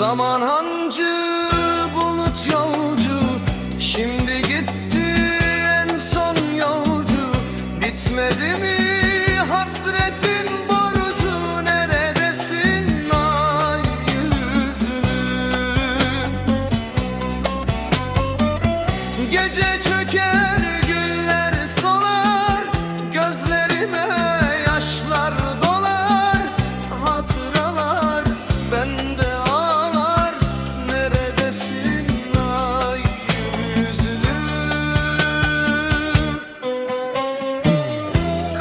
Zaman hancı, bulut yolcu, şimdi gitti en son yolcu. Bitmedi mi hasretin borcu, neredesin ay yüzlüm? Gece çöker, güller solar, gözlerime yaşlar dolar. Hatıralar bende ağlar, neredesin ay yüzlüm?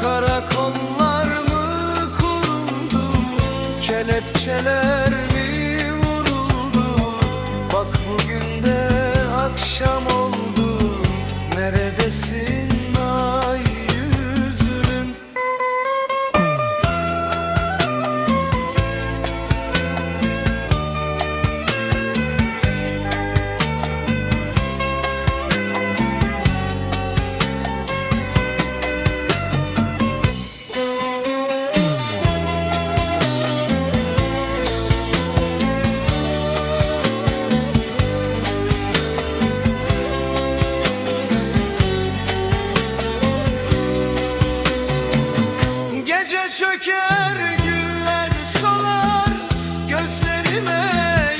Karakollar mı kuruldu, kelepçeler mi vuruldu? Bak bugün de akşam oldu, neredesin ay yüzlüm? Gece çöker, güller solar, gözlerime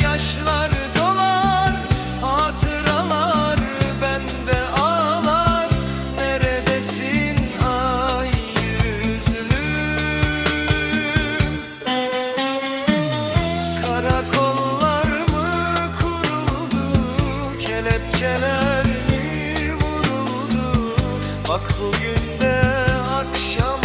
yaşlar dolar. Hatıralar bende ağlar, neredesin ay yüzlüm? Karakollar mı kuruldu, kelepçeler mi vuruldu? Bak bugün de akşam